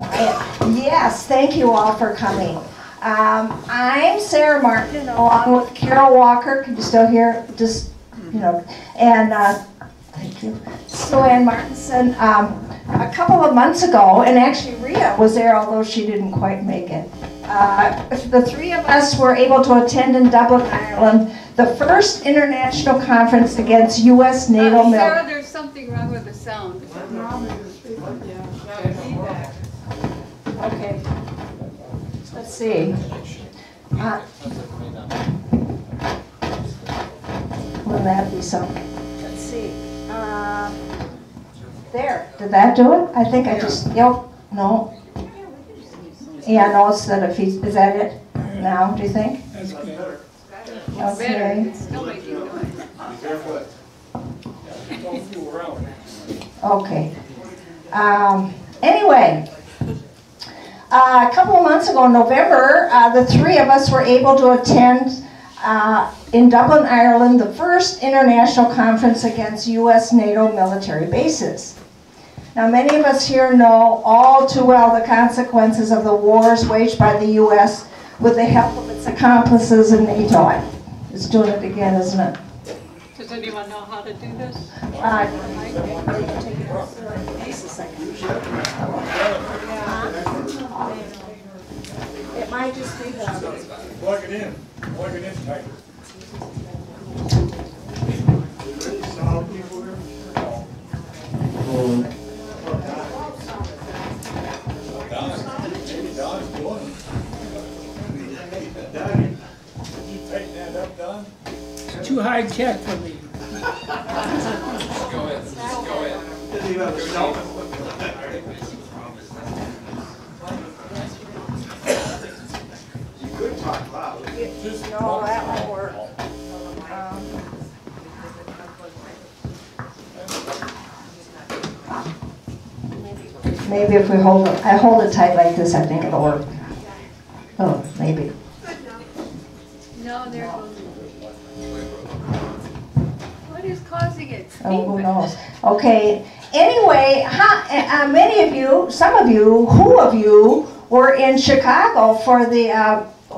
Yes, thank you all for coming. I'm Sarah Martin, along with Carol Walker. Can you still hear? Just, you know, and thank you. Joanne Martinson. A couple of months ago, and actually Rhea was there, although she didn't quite make it. The three of us were able to attend in Dublin, Ireland, the first international conference against U.S. NATO military. Sarah, there's something wrong with the sound. Okay. Let's see. Will that be something? Let's see. There. Did that do it? I think I just. Yep. No. Yeah. No. Instead of feet. Is that it? Now? Do you think? That's better. Okay. It's still making noise. Be careful. Don't fool around. Okay. Anyway. A couple of months ago in November, the three of us were able to attend in Dublin, Ireland, the first international conference against U.S. NATO military bases. Now, many of us here know all too well the consequences of the wars waged by the U.S. with the help of its accomplices in NATO. It's doing it again, isn't it? Does anyone know how to do this? It might just be that. Plug it in. Plug it in tighter. Sound people here? Don's doing it. Don, you tighten that up, Don? It's too high tech for me. Go ahead. Does he have a cell? You could talk loud. No, that won't work. Maybe if we hold it, I hold it tight like this, I think it'll work. Oh, maybe. No, there goes. What is causing it? Oh, who knows? Okay. Anyway, many of you, some of you, who of you were in Chicago for the,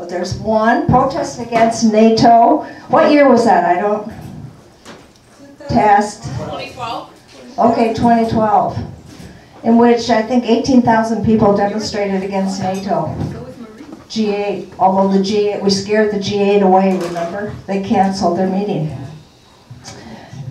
there's one, protest against NATO. What year was that? I don't, test. 2012. Okay, 2012. In which I think 18,000 people demonstrated against NATO. So was Marie. G8, although the G8, we scared the G8 away, remember? They canceled their meeting.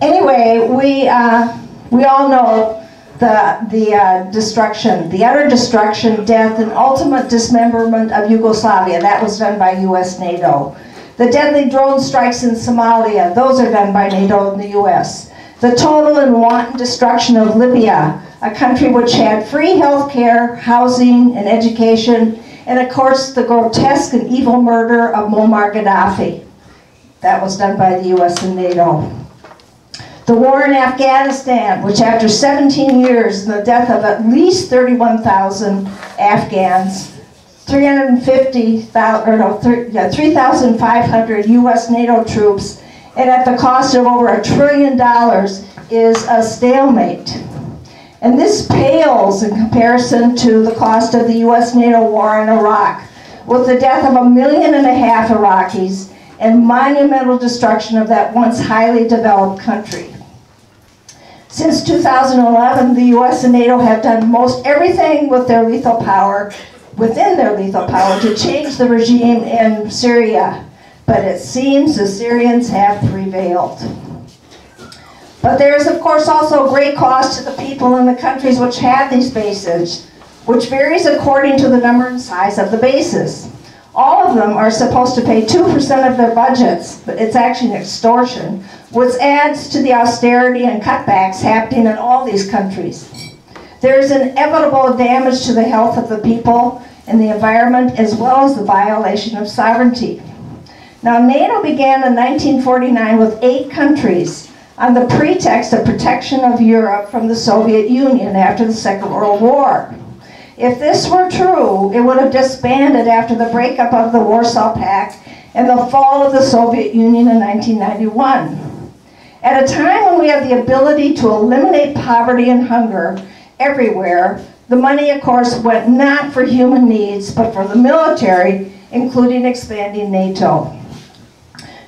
Anyway, we all know the destruction, the utter destruction, death, and ultimate dismemberment of Yugoslavia. That was done by U.S. NATO. The deadly drone strikes in Somalia, those are done by NATO and the U.S. The total and wanton destruction of Libya, a country which had free health care, housing, and education, and of course the grotesque and evil murder of Muammar Gaddafi. That was done by the U.S. and NATO. The war in Afghanistan, which after 17 years and the death of at least 31,000 Afghans, 3,500 U.S. NATO troops, and at the cost of over $1 trillion, is a stalemate. And this pales in comparison to the cost of the U.S. NATO war in Iraq, with the death of 1.5 million Iraqis and monumental destruction of that once highly developed country. Since 2011, the U.S. and NATO have done most everything with their lethal power, within their lethal power, to change the regime in Syria. But it seems the Syrians have prevailed. But there is, of course, also great cost to the people in the countries which have these bases, which varies according to the number and size of the bases. All of them are supposed to pay 2% of their budgets, but it's actually an extortion, which adds to the austerity and cutbacks happening in all these countries. There is inevitable damage to the health of the people and the environment, as well as the violation of sovereignty. Now, NATO began in 1949 with 8 countries on the pretext of protection of Europe from the Soviet Union after the Second World War. If this were true, it would have disbanded after the breakup of the Warsaw Pact and the fall of the Soviet Union in 1991. At a time when we have the ability to eliminate poverty and hunger everywhere, The money, of course, went not for human needs, but for the military, including expanding NATO.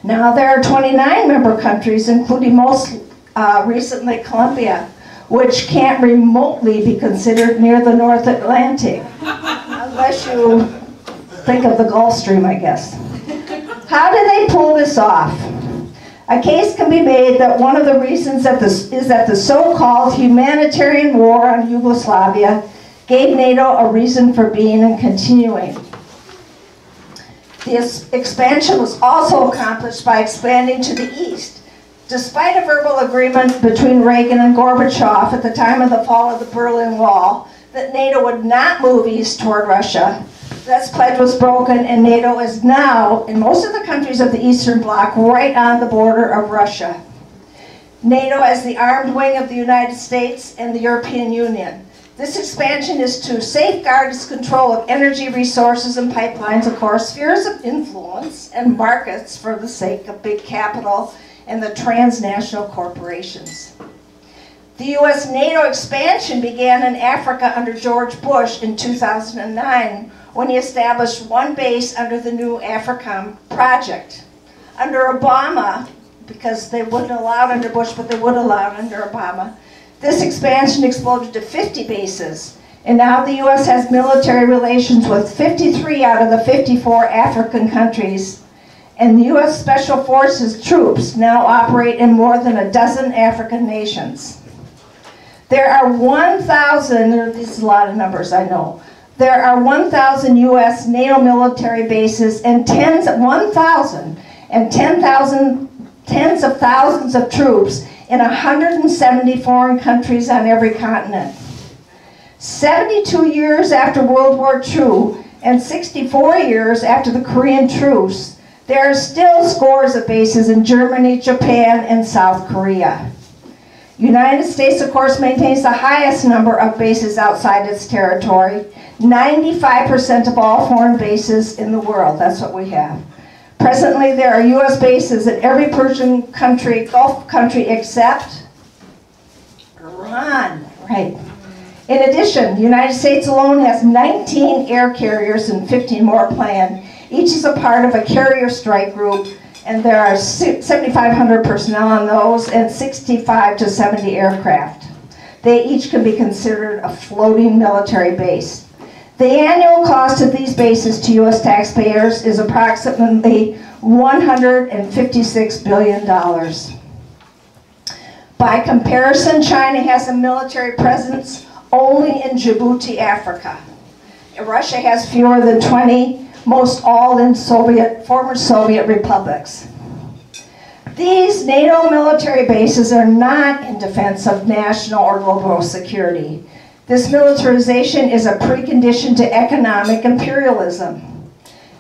Now there are 29 member countries, including most recently Colombia, which can't remotely be considered near the North Atlantic, unless you think of the Gulf Stream, I guess. How did they pull this off? A case can be made that one of the reasons is that the so-called humanitarian war on Yugoslavia gave NATO a reason for being and continuing. This expansion was also accomplished by expanding to the east. Despite a verbal agreement between Reagan and Gorbachev at the time of the fall of the Berlin Wall that NATO would not move east toward Russia, this pledge was broken, and NATO is now, in most of the countries of the Eastern Bloc, right on the border of Russia. NATO as the armed wing of the United States and the European Union. This expansion is to safeguard its control of energy resources and pipelines, of course, spheres of influence, and markets for the sake of big capital and the transnational corporations. The U.S. NATO expansion began in Africa under George Bush in 2009, when he established one base under the new AFRICOM project. Under Obama, because they wouldn't allow it under Bush, but they would allow it under Obama, this expansion exploded to 50 bases. And now the U.S. has military relations with 53 out of the 54 African countries. And the U.S. Special Forces troops now operate in more than a dozen African nations. There are 1,000, this is a lot of numbers, I know. There are 1,000 U.S. NATO military bases and tens of thousands of troops in 170 foreign countries on every continent. 72 years after World War II and 64 years after the Korean truce, there are still scores of bases in Germany, Japan, and South Korea. United States, of course, maintains the highest number of bases outside its territory. 95% of all foreign bases in the world, that's what we have. Presently, there are U.S. bases in every Persian country, Gulf country, except Iran, right. In addition, the United States alone has 19 air carriers and 15 more planned. Each is a part of a carrier strike group, and there are 7,500 personnel on those and 65 to 70 aircraft. They each can be considered a floating military base. The annual cost of these bases to U.S. taxpayers is approximately $156 billion. By comparison, China has a military presence only in Djibouti, Africa. Russia has fewer than 20, most all in former Soviet republics. These NATO military bases are not in defense of national or global security. This militarization is a precondition to economic imperialism.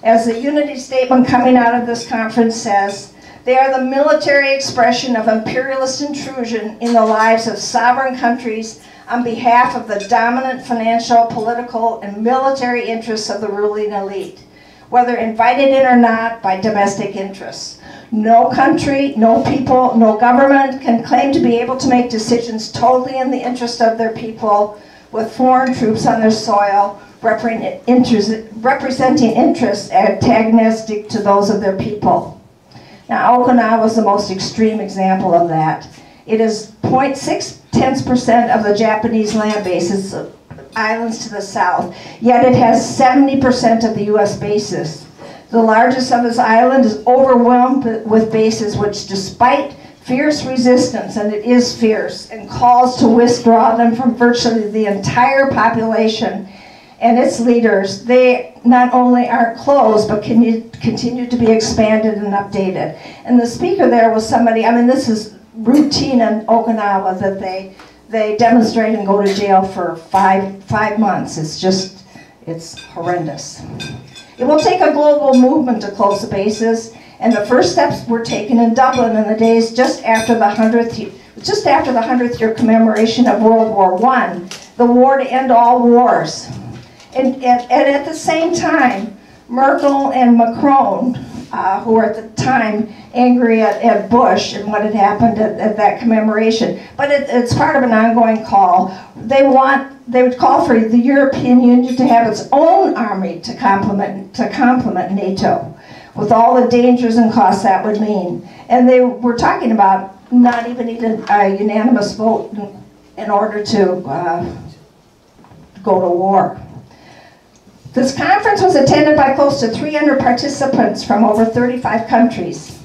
As the unity statement coming out of this conference says, they are the military expression of imperialist intrusion in the lives of sovereign countries on behalf of the dominant financial, political, and military interests of the ruling elite, whether invited in or not by domestic interests. No country, no people, no government can claim to be able to make decisions totally in the interest of their people with foreign troops on their soil representing interests antagonistic to those of their people. Now, Okinawa is the most extreme example of that. It is 0.6% of the Japanese land bases, islands to the south, yet it has 70% of the U.S. bases. The largest of this island is overwhelmed with bases which, despite fierce resistance, and it is fierce, and calls to withdraw them from virtually the entire population and its leaders, they not only aren't closed, but continue to be expanded and updated. And the speaker there was somebody, I mean, this is routine in Okinawa, that they demonstrate and go to jail for five months. It's horrendous. It will take a global movement to close the bases, and the first steps were taken in Dublin in the days just after the 100th year commemoration of World War I, the war to end all wars. And at the same time, Merkel and Macron who were at the time angry at Bush and what had happened at that commemoration. But it's part of an ongoing call. They would call for the European Union to have its own army to complement NATO, with all the dangers and costs that would mean. And they were talking about not even needing a unanimous vote in order to go to war. This conference was attended by close to 300 participants from over 35 countries.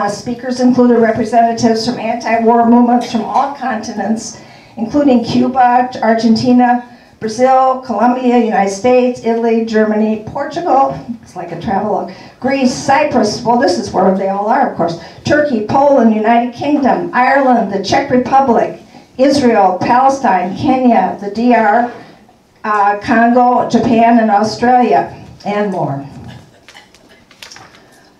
Speakers included representatives from anti-war movements from all continents, including Cuba, Argentina, Brazil, Colombia, United States, Italy, Germany, Portugal, it's like a travelogue, Greece, Cyprus, well this is where they all are of course, Turkey, Poland, United Kingdom, Ireland, the Czech Republic, Israel, Palestine, Kenya, the DR, Congo, Japan, and Australia, and more.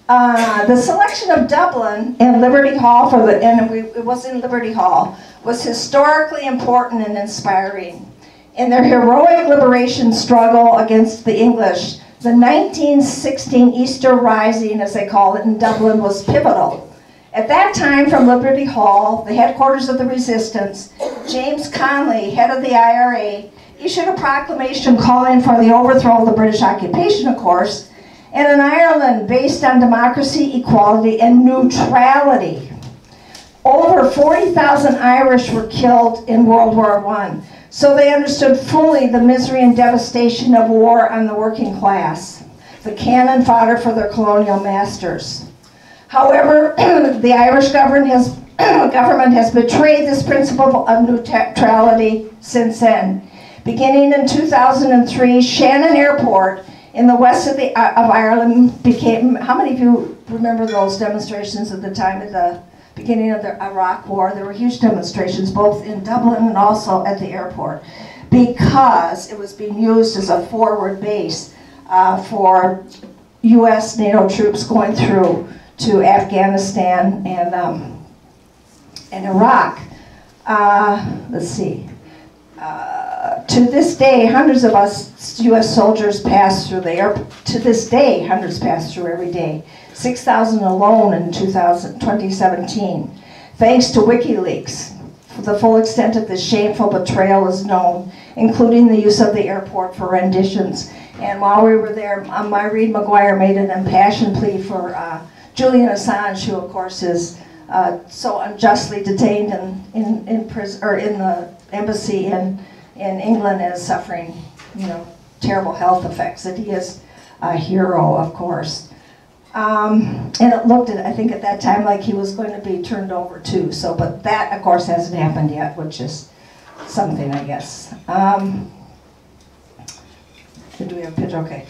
The selection of Dublin and Liberty Hall it was in Liberty Hall, was historically important and inspiring. In their heroic liberation struggle against the English, the 1916 Easter Rising, as they call it in Dublin, was pivotal. At that time, from Liberty Hall, the headquarters of the resistance, James Connolly, head of the IRA, issued a proclamation calling for the overthrow of the British occupation, of course, and an Ireland based on democracy, equality, and neutrality. Over 40,000 Irish were killed in World War I, so they understood fully the misery and devastation of war on the working class, the cannon fodder for their colonial masters. However, the Irish government has betrayed this principle of neutrality since then. Beginning in 2003, Shannon Airport in the west of Ireland became, how many of you remember those demonstrations at the time of the beginning of the Iraq War? There were huge demonstrations both in Dublin and also at the airport because it was being used as a forward base for US NATO troops going through to Afghanistan and Iraq. Let's see. To this day, hundreds of us U.S. soldiers pass through the airport. To this day, hundreds pass through every day. 6,000 alone in 2017. Thanks to WikiLeaks, the full extent of this shameful betrayal is known, including the use of the airport for renditions. And while we were there, Maureen Maguire made an impassioned plea for Julian Assange, who of course is so unjustly detained in prison, or in the embassy in England, and is suffering, terrible health effects. That he is a hero, of course. And it looked, I think, at that time like he was going to be turned over too. So, but that, of course, hasn't happened yet, which is something, I guess. Do we have a picture? Okay.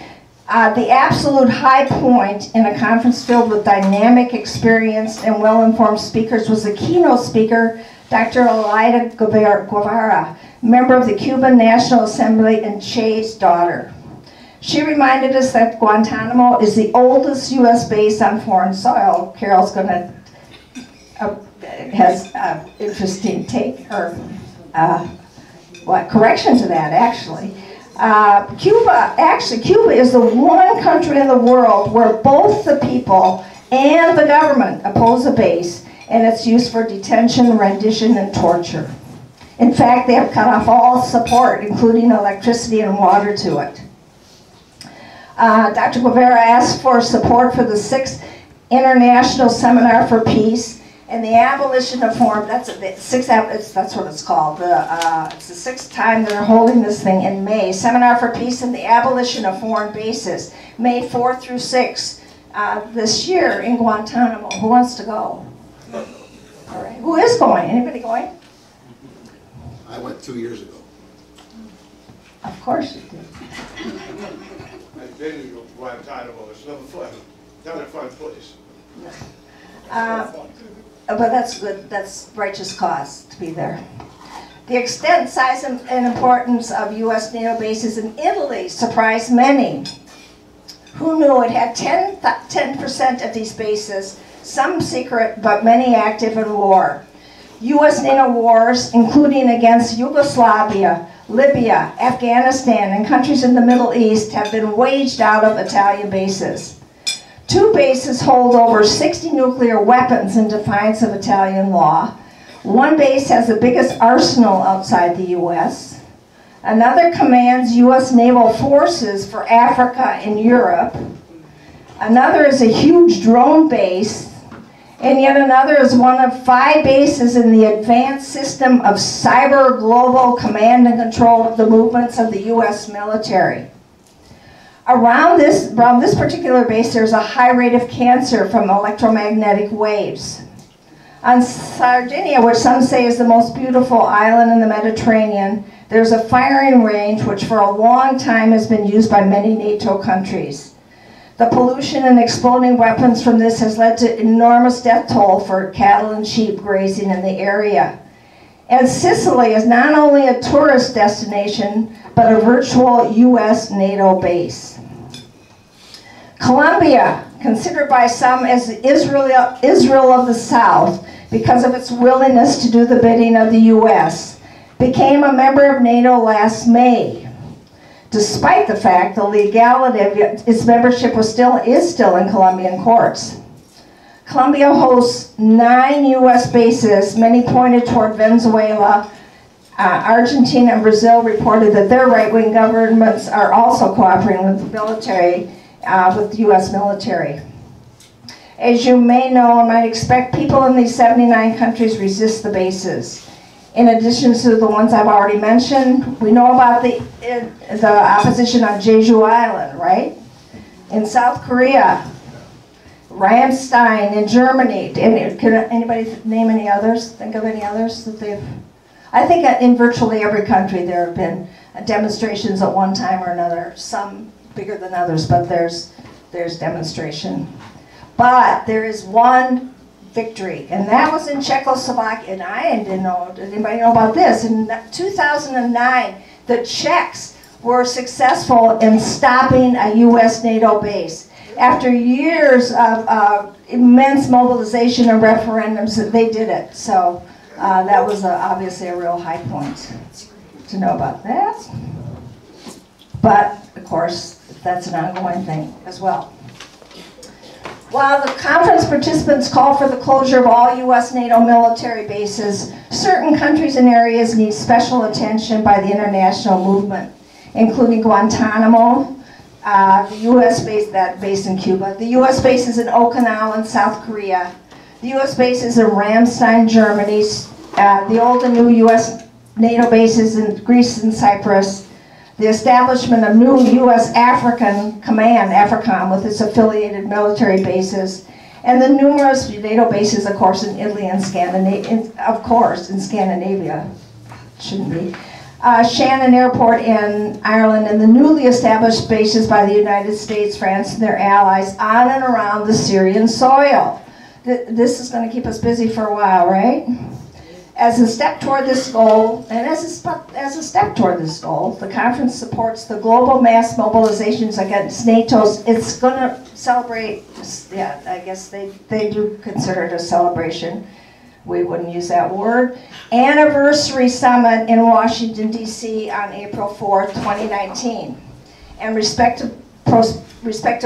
The absolute high point in a conference filled with dynamic, experienced, and well-informed speakers was the keynote speaker, Dr. Elida Guevara, member of the Cuban National Assembly and Che's daughter. She reminded us that Guantanamo is the oldest U.S. base on foreign soil. Carol's going to has interesting take or correction to that, actually. Cuba is the one country in the world where both the people and the government oppose the base and its use for detention, rendition, and torture. In fact, they have cut off all support, including electricity and water, to it. Dr. Guevara asked for support for the 6th International Seminar for Peace and the abolition of foreign, that's what it's called. It's the 6th time they're holding this thing in May. Seminar for Peace and the Abolition of Foreign Bases, May 4th through 6th this year in Guantanamo. Who wants to go? All right. Who is going? Anybody going? I went 2 years ago. Of course you did. I've been to Guantanamo. It's never fun. Not a fun place. But that's good. That's righteous cause to be there. The extent, size, and importance of U.S. NATO bases in Italy surprised many. Who knew it had 10% of these bases, some secret, but many active in war. U.S. NATO wars, including against Yugoslavia, Libya, Afghanistan, and countries in the Middle East, have been waged out of Italian bases. 2 bases hold over 60 nuclear weapons in defiance of Italian law. 1 base has the biggest arsenal outside the U.S. Another commands U.S. naval forces for Africa and Europe. Another is a huge drone base. And yet another is one of 5 bases in the advanced system of cyber global command and control of the movements of the U.S. military. Around this particular base, there's a high rate of cancer from electromagnetic waves. On Sardinia, which some say is the most beautiful island in the Mediterranean, there's a firing range which for a long time has been used by many NATO countries. The pollution and exploding weapons from this has led to enormous death toll for cattle and sheep grazing in the area. And Sicily is not only a tourist destination, but a virtual U.S. NATO base. Colombia, considered by some as Israel of the South because of its willingness to do the bidding of the U.S., became a member of NATO last May, despite the fact the legality of its membership is still in Colombian courts. Colombia hosts 9 U.S. bases, many pointed toward Venezuela. Argentina and Brazil reported that their right-wing governments are also cooperating with the military, with the U.S. military. As you may know and might expect, people in these 79 countries resist the bases. In addition to the ones I've already mentioned, we know about the opposition on Jeju Island, right? In South Korea, Ramstein in Germany. Can anybody name any others? Think of any others that they've... I think in virtually every country there have been demonstrations at one time or another. Some bigger than others, but there's demonstration. But there is one victory, and that was in Czechoslovakia, and I didn't know, did anybody know about this? In 2009, the Czechs were successful in stopping a U.S. NATO base. After years of immense mobilization and referendums, they did it. So that was obviously a real high point to know about that. But, of course, that's an ongoing thing as well. While the conference participants call for the closure of all U.S. NATO military bases, certain countries and areas need special attention by the international movement, including Guantanamo, the U.S. base, that base in Cuba, the U.S. bases in Okinawa in South Korea, the U.S. bases in Ramstein, Germany, the old and new U.S. NATO bases in Greece and Cyprus, the establishment of new U.S. African Command, AFRICOM, with its affiliated military bases, and the numerous NATO bases, of course, in Italy and Scandinavia, shouldn't be. Shannon Airport in Ireland, and the newly established bases by the United States, France, and their allies on and around the Syrian soil. This is going to keep us busy for a while, right? As a step toward this goal, and as a step toward this goal, the conference supports the global mass mobilizations against NATO's. It's going to celebrate, yeah, I guess they do consider it a celebration. We wouldn't use that word. Anniversary Summit in Washington, D.C. on April 4th, 2019. And respective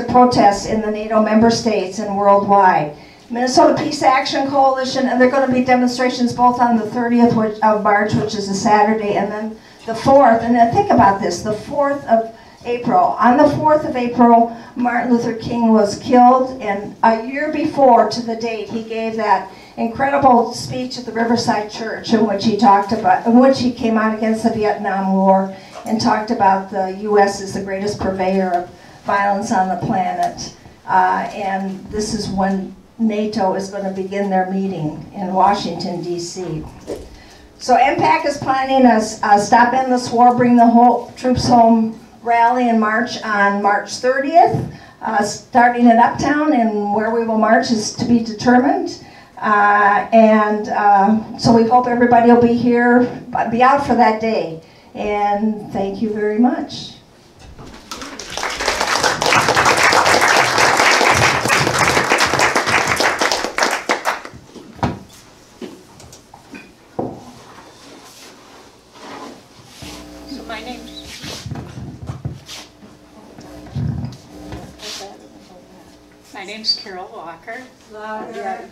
protests in the NATO member states and worldwide. Minnesota Peace Action Coalition, and there are going to be demonstrations both on the 30th of March, which is a Saturday, and then the 4th. And then think about this, the 4th of April. On the 4th of April, Martin Luther King was killed, and a year before to the date, he gave that incredible speech at the Riverside Church in which he came out against the Vietnam War and talked about the U.S. as the greatest purveyor of violence on the planet. And this is when NATO is going to begin their meeting in Washington, D.C. So MPAC is planning a Stop End This War, Bring the Whole Troops Home rally in March on March 30th, starting at Uptown, and where we will march is to be determined. So we hope everybody will be here, be out for that day. And thank you very much. My name's Carol Walker, Louder.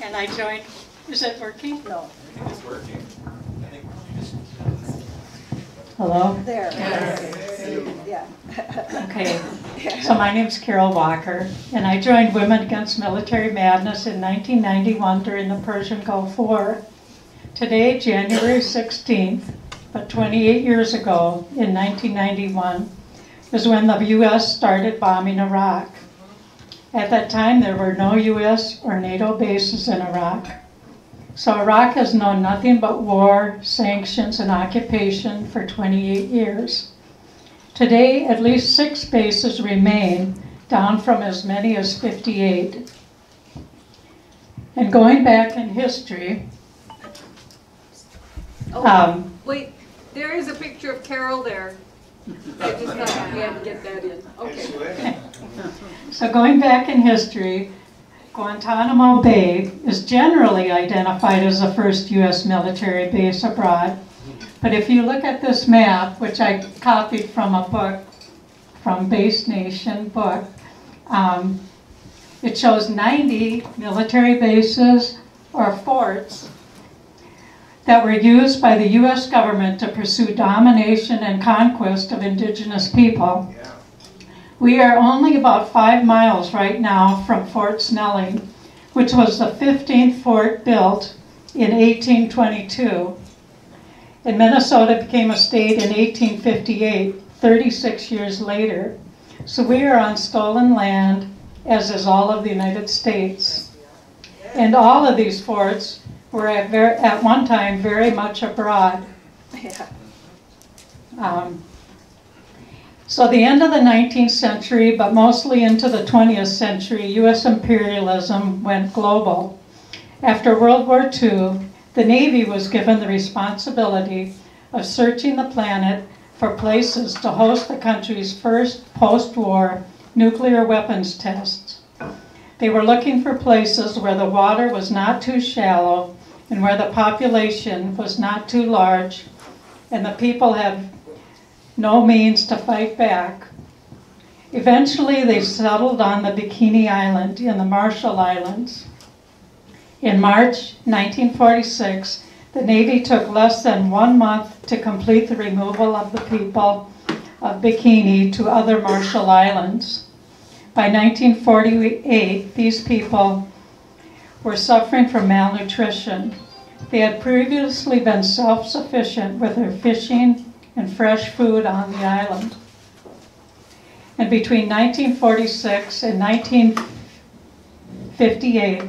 and I joined, is it working? No. I think it's working. I think you just. Hello? There. Yeah. Okay, so my name's Carol Walker, and I joined Women Against Military Madness in 1991 during the Persian Gulf War. Today, January 16th, but 28 years ago, in 1991, is when the U.S. started bombing Iraq. At that time, there were no U.S. or NATO bases in Iraq. So Iraq has known nothing but war, sanctions, and occupation for 28 years. Today, at least 6 bases remain, down from as many as 58. And going back in history, Wait, there is a picture of Carol there. I just thought we had to get that in. Okay. so going back in history, Guantanamo Bay is generally identified as the first U.S. military base abroad. But if you look at this map, which I copied from a book, from Base Nation book, it shows 90 military bases or forts that were used by the U.S. government to pursue domination and conquest of indigenous people. Yeah. We are only about 5 miles right now from Fort Snelling, which was the 15th fort built in 1822. And Minnesota became a state in 1858, 36 years later. So we are on stolen land, as is all of the United States. And all of these forts were at one time very much abroad. Yeah. So the end of the 19th century, but mostly into the 20th century, U.S. imperialism went global. After World War II, the Navy was given the responsibility of searching the planet for places to host the country's first post-war nuclear weapons tests. They were looking for places where the water was not too shallow and where the population was not too large and the people had no means to fight back. Eventually, they settled on the Bikini Island in the Marshall Islands. In March 1946, the Navy took less than 1 month to complete the removal of the people of Bikini to other Marshall Islands. By 1948, these people were suffering from malnutrition. They had previously been self-sufficient with their fishing and fresh food on the island. And between 1946 and 1958,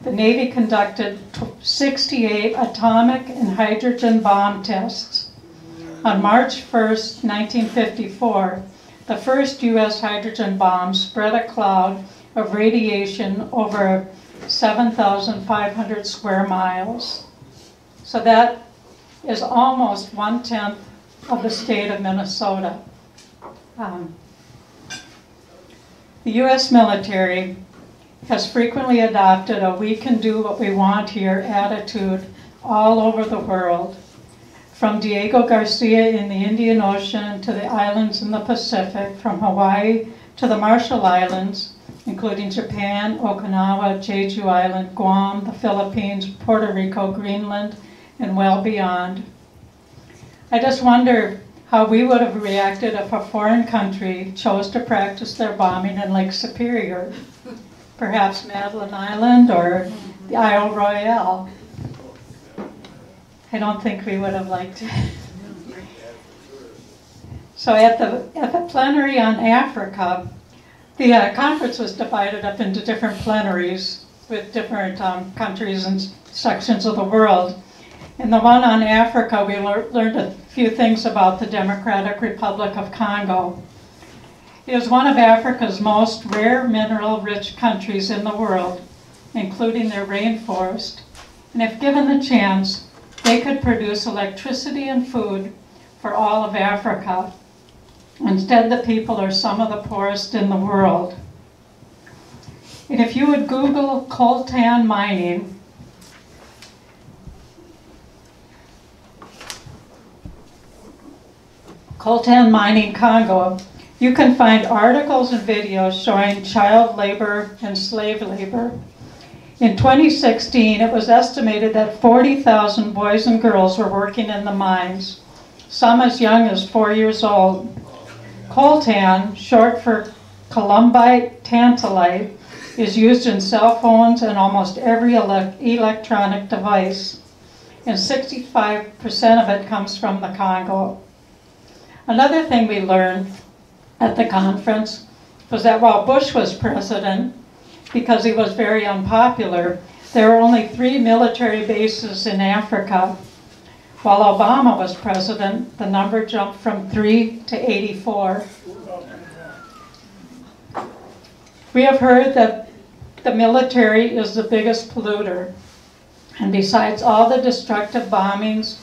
the Navy conducted 68 atomic and hydrogen bomb tests. On March 1st, 1954, the first U.S. hydrogen bomb spread a cloud of radiation over 7,500 square miles. So that is almost 1/10 of the state of Minnesota. The U.S. military has frequently adopted a "we can do what we want here" attitude all over the world. From Diego Garcia in the Indian Ocean to the islands in the Pacific, from Hawaii to the Marshall Islands, including Japan, Okinawa, Jeju Island, Guam, the Philippines, Puerto Rico, Greenland, and well beyond. I just wonder how we would have reacted if a foreign country chose to practice their bombing in Lake Superior, perhaps Madeline Island or the Isle Royale. I don't think we would have liked it. So at the plenary on Africa, the conference was divided up into different plenaries with different countries and sections of the world. In the one on Africa, we learned a few things about the Democratic Republic of Congo. It is one of Africa's most rare mineral-rich countries in the world, including their rainforest. And if given the chance, they could produce electricity and food for all of Africa. Instead, the people are some of the poorest in the world. And if you would Google coltan mining, Congo, You can find articles and videos showing child labor and slave labor. In 2016, it was estimated that 40,000 boys and girls were working in the mines, some as young as 4 years old. Coltan, short for columbite tantalite, is used in cell phones and almost every electronic device, and 65% of it comes from the Congo. Another thing we learned at the conference was that while Bush was president, because he was very unpopular, there were only 3 military bases in Africa. While Obama was president, the number jumped from 3 to 84. We have heard that the military is the biggest polluter, and besides all the destructive bombings,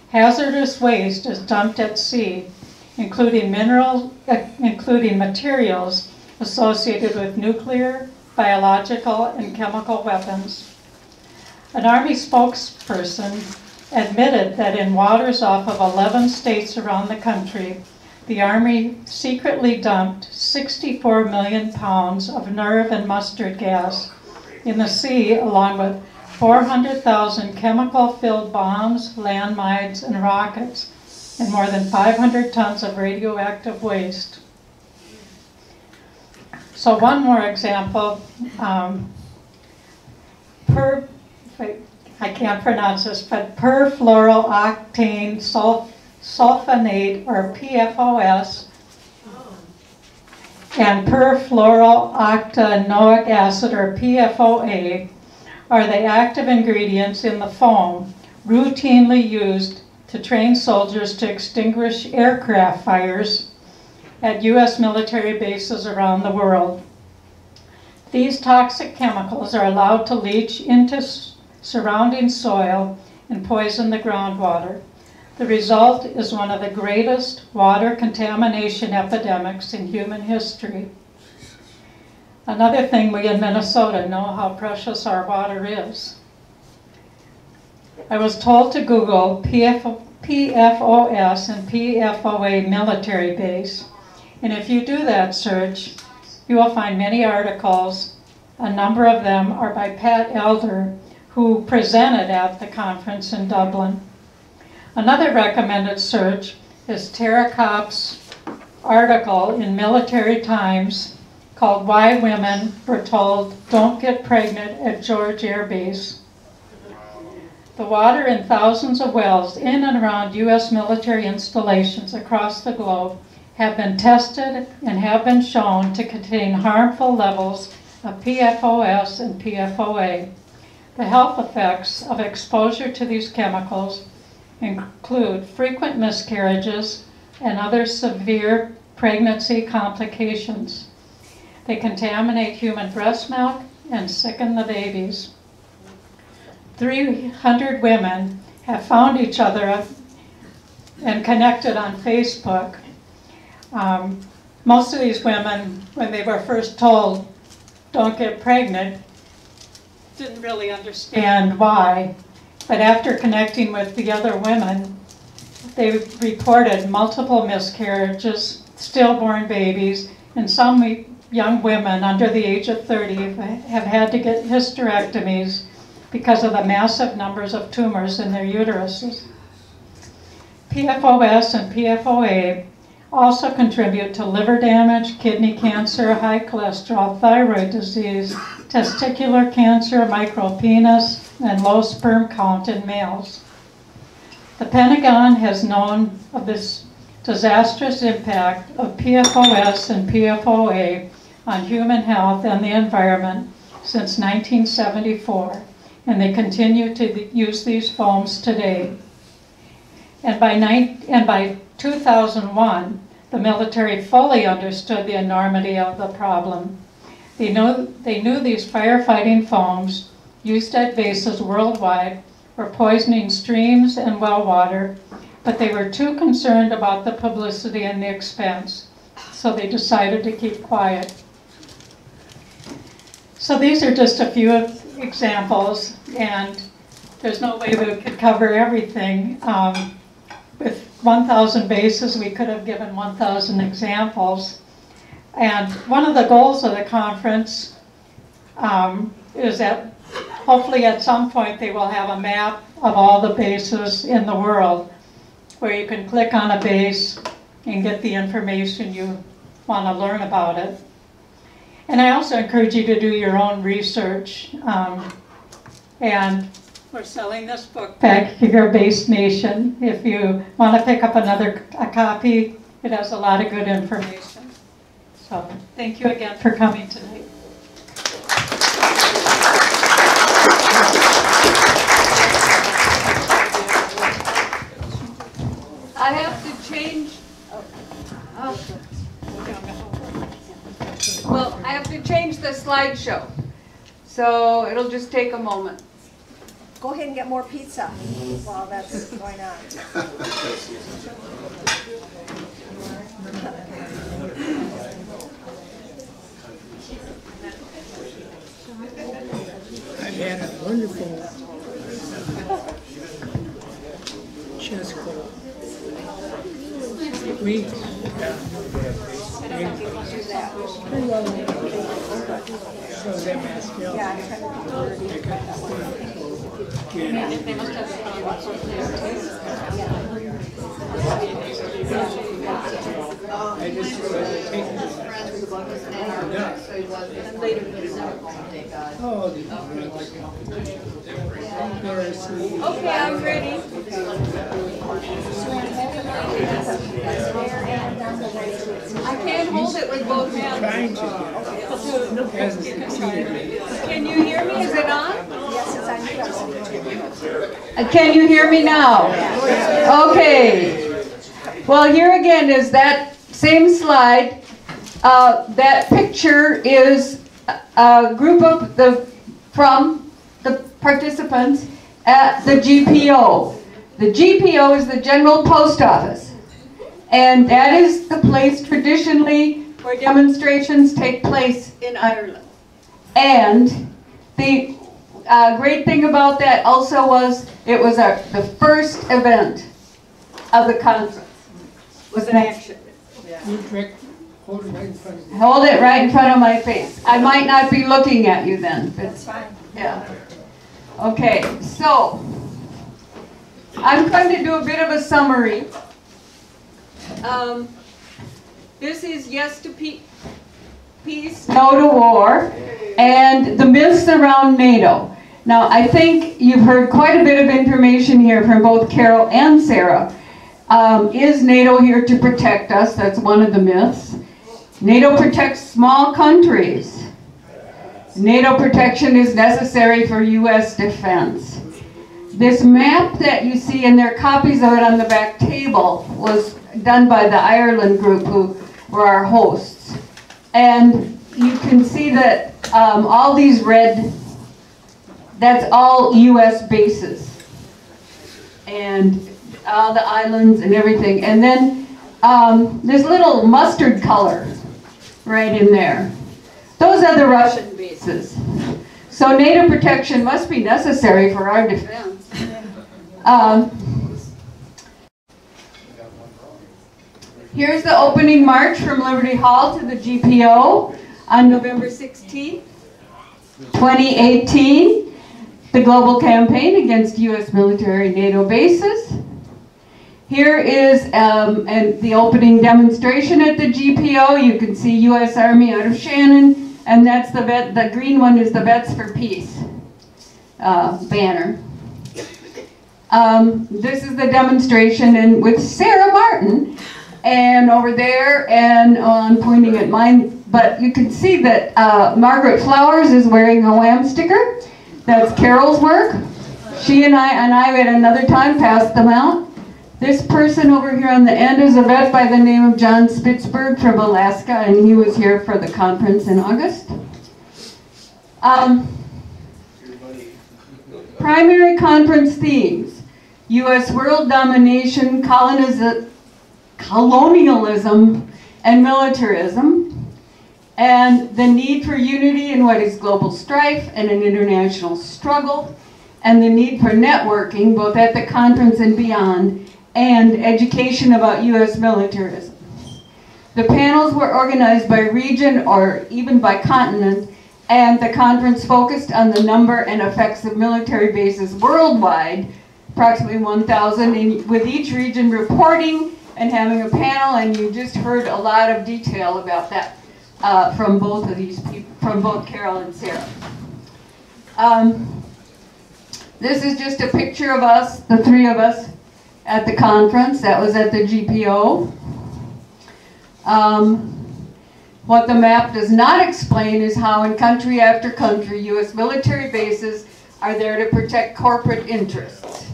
hazardous waste is dumped at sea, including materials associated with nuclear, biological, and chemical weapons. An Army spokesperson admitted that in waters off of 11 states around the country, the Army secretly dumped 64 million pounds of nerve and mustard gas in the sea, along with 400,000 chemical-filled bombs, landmines, and rockets, and more than 500 tons of radioactive waste. So one more example, I can't pronounce this, but perfluorooctane sulfonate, or PFOS, and perfluorooctanoic acid, or PFOA, are the active ingredients in the foam routinely used to train soldiers to extinguish aircraft fires at U.S. military bases around the world. These toxic chemicals are allowed to leach into surrounding soil and poison the groundwater. The result is one of the greatest water contamination epidemics in human history. Another thing, we in Minnesota know how precious our water is. I was told to Google PFOS and PFOA military base. And if you do that search, you will find many articles. A number of them are by Pat Elder, who presented at the conference in Dublin. Another recommended search is Tara Kopp's article in Military Times called "Why Women Were Told Don't Get Pregnant at George Air Base." The water in thousands of wells in and around U.S. military installations across the globe have been tested and have been shown to contain harmful levels of PFOS and PFOA. The health effects of exposure to these chemicals include frequent miscarriages and other severe pregnancy complications. They contaminate human breast milk and sicken the babies. 300 women have found each other and connected on Facebook. Most of these women, when they were first told, don't get pregnant, didn't really understand why. But after connecting with the other women, they reported multiple miscarriages, stillborn babies, and some young women under the age of 30 have had to get hysterectomies because of the massive numbers of tumors in their uteruses. PFOS and PFOA also contribute to liver damage, kidney cancer, high cholesterol, thyroid disease, testicular cancer, micropenis, and low sperm count in males. The Pentagon has known of this disastrous impact of PFOS and PFOA on human health and the environment since 1974, and they continue to use these foams today. And by 2001, the military fully understood the enormity of the problem. They knew these firefighting foams used at bases worldwide were poisoning streams and well water, but they were too concerned about the publicity and the expense, so they decided to keep quiet. So these are just a few examples, and there's no way we could cover everything. With 1,000 bases, we could have given 1,000 examples. And one of the goals of the conference is that hopefully at some point they will have a map of all the bases in the world where you can click on a base and get the information you want to learn about it. And I also encourage you to do your own research. And we're selling this book back here, Base Nation. If you want to pick up a copy, it has a lot of good information. So thank you again for coming tonight. I have to change. Well, I have to change the slideshow, so it'll just take a moment. Go ahead and get more pizza while that's going on. I've had a wonderful chess club. Weeks. Pretty well. So that mass bill. Yeah, I'm trying to be dirty. They must have the power I just take it. Oh, Okay, I'm ready. I can't hold it with both hands. Trying to. Hasn't succeeded. Can you hear me? Is it on? Yes, it's on you. Can you hear me now? Okay. Well, here again is that same slide. That picture is a group of from the participants at the GPO. The GPO is the General Post Office. And that is the place traditionally where demonstrations take place in Ireland. And the great thing about that also was it was the first event of the conference. Was an action. You Rick, hold it right in front of you. Hold it right in front of my face. I might not be looking at you then. That's fine. Yeah. Okay, so I'm going to do a bit of a summary. This is Yes to Peace, No to War, and the myths around NATO. Now, I think you've heard quite a bit of information here from both Carol and Sarah. Is NATO here to protect us? That's one of the myths. NATO protects small countries. NATO protection is necessary for U.S. defense. This map that you see, and there are copies of it on the back table, was done by the Ireland group who were our hosts. And you can see that all these red, that's all U.S. bases. And all the islands and everything. And then this little mustard color right in there. Those are the Russian bases. So NATO protection must be necessary for our defense. Here's the opening march from Liberty Hall to the GPO on November 16th, 2018. The global campaign against U.S. military NATO bases. Here is the opening demonstration at the GPO. You can see U.S. Army out of Shannon, and that's the green one is the Vets for Peace banner. This is the demonstration and with Sarah Martin, and over there, and I'm pointing at mine, but you can see that Margaret Flowers is wearing a WAMM sticker. That's Carol's work. She and I at another time passed them out. This person over here on the end is a vet by the name of John Spitzberg from Alaska, and he was here for the conference in August. Primary conference themes: U.S. world domination, colonialism, and militarism, and the need for unity in what is global strife and an international struggle, and the need for networking, both at the conference and beyond, and education about U.S. militarism. The panels were organized by region or even by continent, and the conference focused on the number and effects of military bases worldwide, approximately 1,000, with each region reporting and having a panel, and you just heard a lot of detail about that from both of these people, from both Carol and Sarah. This is just a picture of us, the three of us, at the conference. That was at the GPO. What the map does not explain is how in country after country, U.S. military bases are there to protect corporate interests,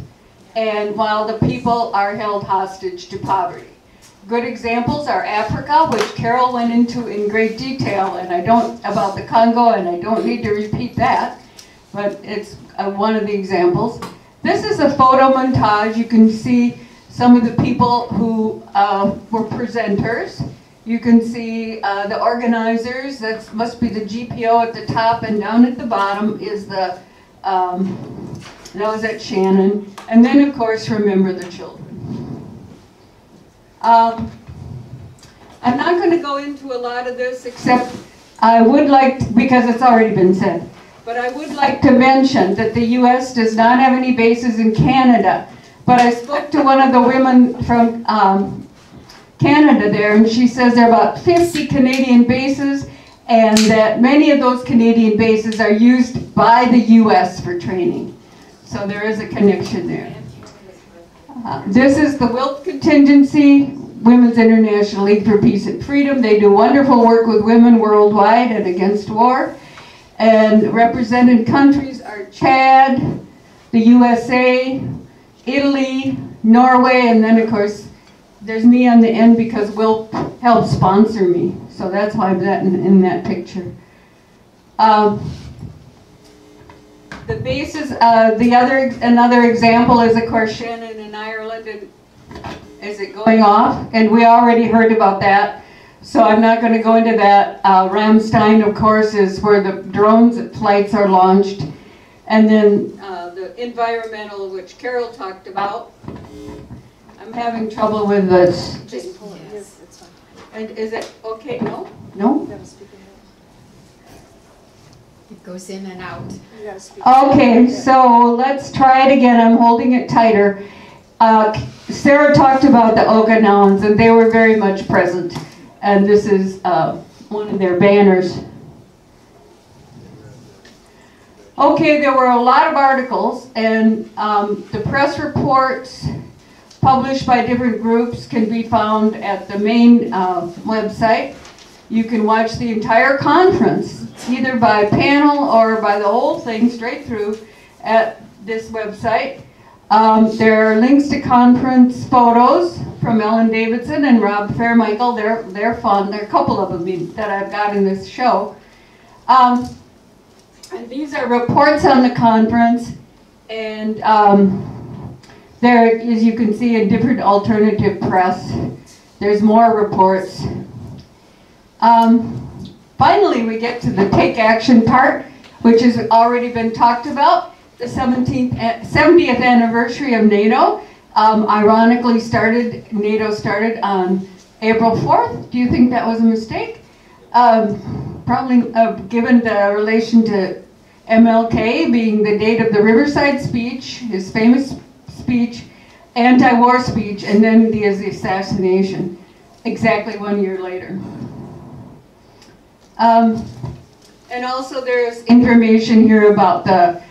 and while the people are held hostage to poverty. Good examples are Africa, which Carol went into in great detail, and about the Congo, and I don't need to repeat that, but it's one of the examples. This is a photo montage. You can see some of the people who were presenters. You can see the organizers. That must be the GPO at the top, and down at the bottom is the, that was at Shannon. And then, of course, remember the children. I'm not going to go into a lot of this, except I would like, because it's already been said, but I would like to mention that the U.S. does not have any bases in Canada. But I spoke to one of the women from Canada there, and she says there are about 50 Canadian bases, and that many of those Canadian bases are used by the U.S. for training. So there is a connection there. This is the WILP contingency, Women's International League for Peace and Freedom. They do wonderful work with women worldwide and against war. And represented countries are Chad, the USA, Italy, Norway, and then of course there's me on the end because WILP helped sponsor me. So that's why I'm in that picture. The bases, another example is of course Shannon in Ireland, and is it going off? And we already heard about that, so I'm not going to go into that. Ramstein, of course, is where the drones flights are launched. And then the environmental, which Carol talked about. I'm having trouble with this. Just pull it. Yes, it's fine. And is it okay? No? No? You gotta speak in It goes in and out. there. You gotta speak. Okay, so let's try it again. I'm holding it tighter. Sarah talked about the Okinawans, and they were very much present. And this is one of their banners. Okay, there were a lot of articles, and the press reports published by different groups can be found at the main website. You can watch the entire conference, either by panel or by the whole thing straight through at this website. There are links to conference photos from Ellen Davidson and Rob Fairmichael. They're fun. There are a couple of them that I've got in this show. And these are reports on the conference, and there, as you can see, in different alternative press, there's more reports. Finally, we get to the take action part, which has already been talked about. The 70th anniversary of NATO. Ironically, NATO started on April 4th. Do you think that was a mistake? Probably given the relation to MLK being the date of the Riverside speech, his famous speech, anti-war speech, and then the assassination, exactly 1 year later. And also there's information here about the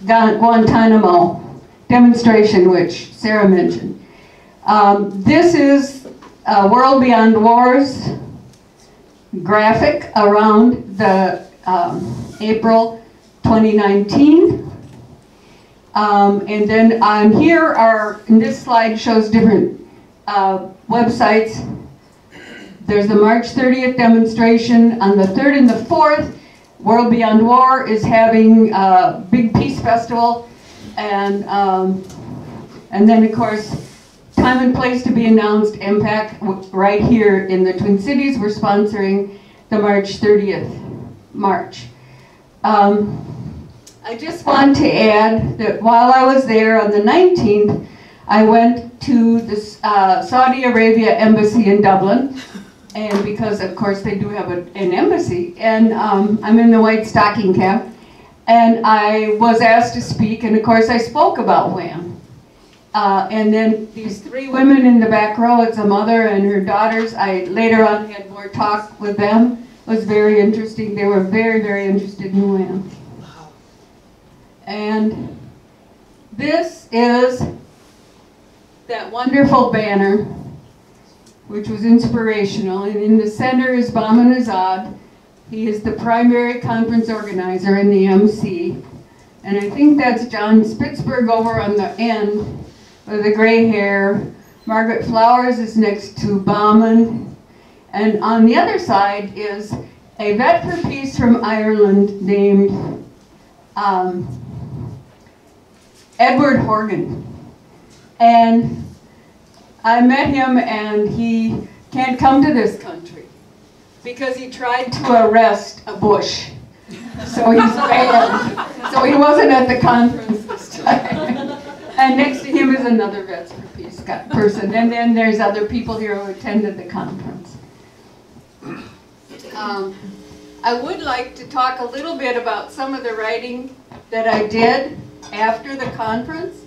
Guantanamo demonstration, which Sarah mentioned. This is World Beyond War's graphic around the April 2019. And then on here and this slide shows different websites. There's the March 30th demonstration. On the 3rd and the 4th, World Beyond War is having a big peace festival. And then, of course, time and place to be announced. MPAC right here in the Twin Cities. We're sponsoring the March 30th march. I just want to add that while I was there on the 19th, I went to the Saudi Arabia embassy in Dublin, and because of course they do have an embassy, and I'm in the white stocking cap, and I was asked to speak, and of course I spoke about WAMM. And then these three women in the back row, it's a mother and her daughters, I later on had more talk with them. It was very interesting. They were very, very interested in WAMM. And this is that wonderful banner, which was inspirational, and in the center is Bauman Azad. He is the primary conference organizer in the MC, and I think that's John Spitzberg over on the end with the gray hair. Margaret Flowers is next to Bauman, and on the other side is a vet for peace from Ireland named Edward Horgan. And I met him, and he can't come to this country because he tried to arrest a Bush. So he's banned. So he wasn't at the conference this time. And next to him is another Vets for Peace person. And then there's other people here who attended the conference. I would like to talk a little bit about some of the writing that I did after the conference.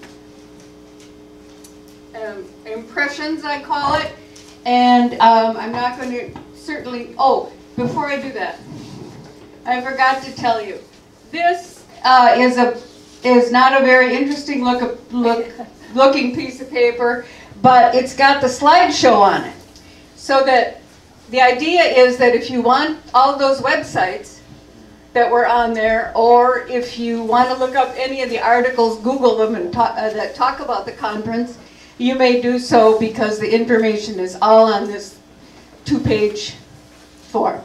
Impressions, I call it. And I'm not going to certainly, oh, before I do that, I forgot to tell you, this is not a very interesting looking piece of paper, but it's got the slideshow on it. So that the idea is that if you want all those websites that were on there, or if you want to look up any of the articles, Google them, and that talk about the conference, you may do so because the information is all on this 2-page form.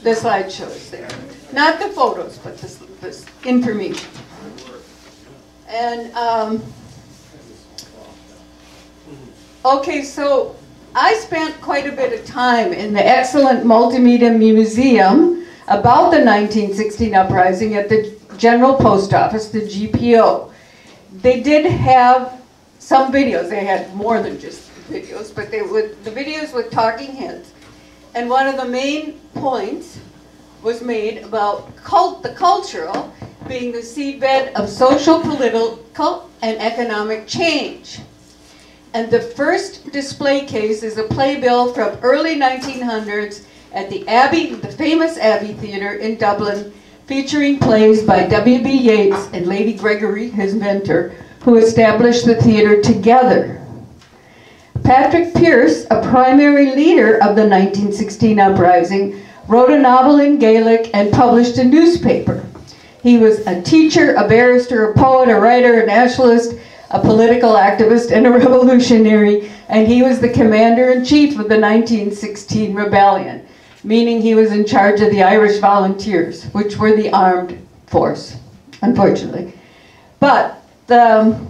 The slideshow is there. Not the photos, but this information. And, okay, so I spent quite a bit of time in the excellent Multimedia Museum about the 1916 uprising at the General Post Office, the GPO. They did have some videos. They had more than just videos, but the videos with talking heads. And one of the main points was made about the cultural being the seedbed of social, political, and economic change. And the first display case is a playbill from early 1900s at the famous Abbey Theatre in Dublin, featuring plays by W.B. Yeats and Lady Gregory, his mentor, who established the theatre together. Patrick Pearse, a primary leader of the 1916 uprising, wrote a novel in Gaelic and published a newspaper. He was a teacher, a barrister, a poet, a writer, a nationalist, a political activist, and a revolutionary, and he was the commander-in-chief of the 1916 rebellion, meaning he was in charge of the Irish Volunteers, which were the armed force, unfortunately. But the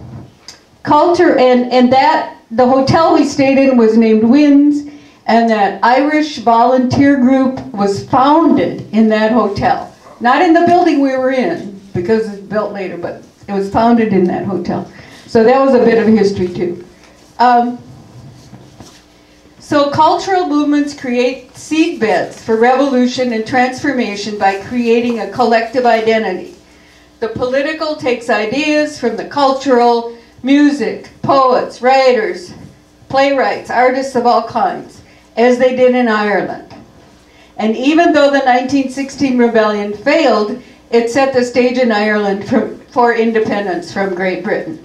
culture, and that, the hotel we stayed in was named Winds, and that Irish volunteer group was founded in that hotel. Not in the building we were in, because it was built later, but it was founded in that hotel. So that was a bit of history too. So cultural movements create seedbeds for revolution and transformation by creating a collective identity. The political takes ideas from the cultural, music, poets, writers, playwrights, artists of all kinds, as they did in Ireland. And even though the 1916 rebellion failed, it set the stage in Ireland for independence from Great Britain.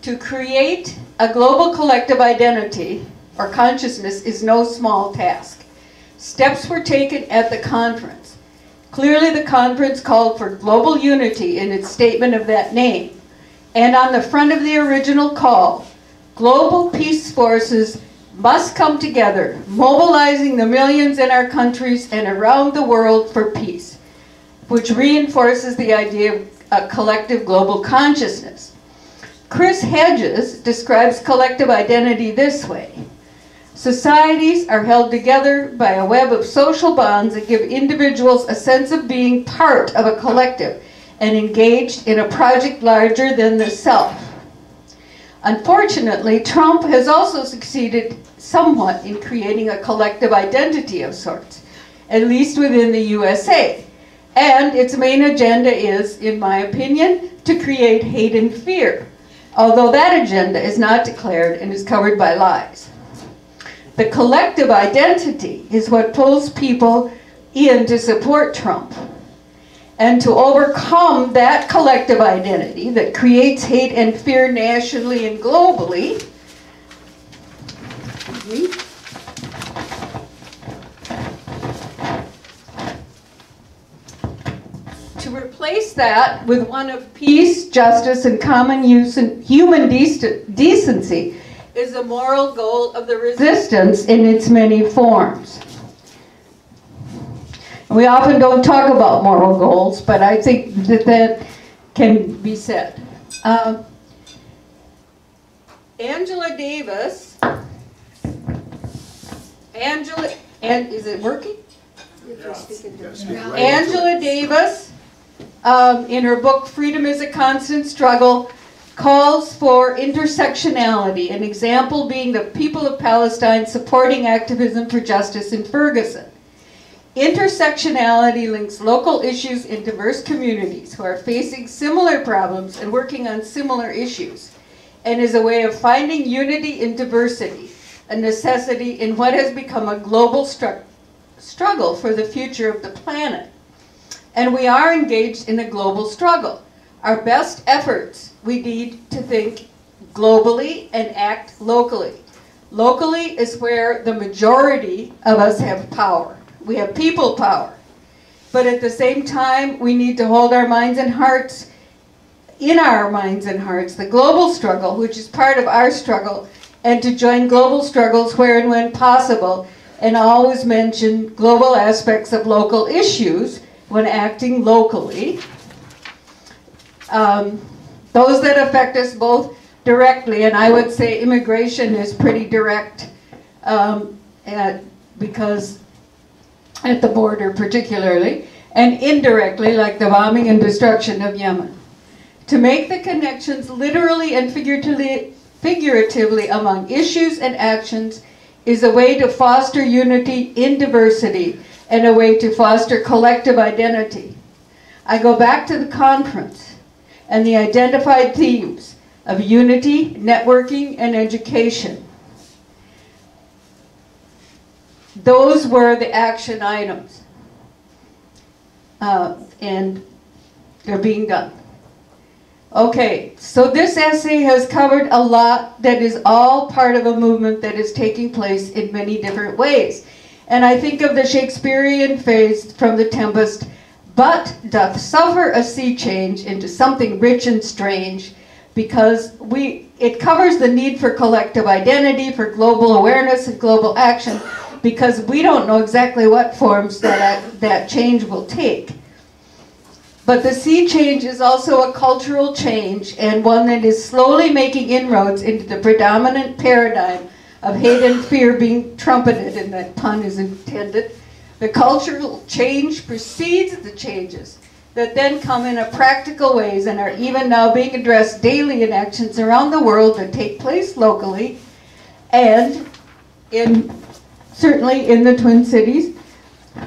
To create a global collective identity or consciousness is no small task. Steps were taken at the conference. Clearly the conference called for global unity in its statement of that name. And on the front of the original call, global peace forces must come together, mobilizing the millions in our countries and around the world for peace, which reinforces the idea of a collective global consciousness. Chris Hedges describes collective identity this way. Societies are held together by a web of social bonds that give individuals a sense of being part of a collective and engaged in a project larger than the self. Unfortunately, Trump has also succeeded somewhat in creating a collective identity of sorts, at least within the USA. And its main agenda is, in my opinion, to create hate and fear, although that agenda is not declared and is covered by lies. The collective identity is what pulls people in to support Trump. And to overcome that collective identity that creates hate and fear nationally and globally, to replace that with one of peace, justice, and common use and human decency is the moral goal of the resistance in its many forms. We often don't talk about moral goals, but I think that that can be said. Angela Davis, is it working? Angela Davis, in her book Freedom is a Constant Struggle, calls for intersectionality, an example being the people of Palestine supporting activism for justice in Ferguson. Intersectionality links local issues in diverse communities who are facing similar problems and working on similar issues, and is a way of finding unity in diversity, a necessity in what has become a global struggle for the future of the planet. And we are engaged in a global struggle. Our best efforts, we need to think globally and act locally. Locally is where the majority of us have power. We have people power. But at the same time, we need to hold our minds and hearts, in our minds and hearts, the global struggle, which is part of our struggle, and to join global struggles where and when possible, and always mention global aspects of local issues when acting locally. Those that affect us both directly, and I would say immigration is pretty direct because at the border particularly, and indirectly like the bombing and destruction of Yemen. To make the connections literally and figuratively among issues and actions is a way to foster unity in diversity and a way to foster collective identity. I go back to the conference and the identified themes of unity, networking, and education. Those were the action items, and they're being done. Okay, so this essay has covered a lot that is all part of a movement that is taking place in many different ways. And I think of the Shakespearean phrase from The Tempest, but doth suffer a sea change into something rich and strange, because it covers the need for collective identity, for global awareness and global action, because we don't know exactly what forms that change will take. But the sea change is also a cultural change, and one that is slowly making inroads into the predominant paradigm of hate and fear being trumpeted, and that pun is intended. The cultural change precedes the changes that then come in a practical ways and are even now being addressed daily in actions around the world that take place locally and certainly in the Twin Cities,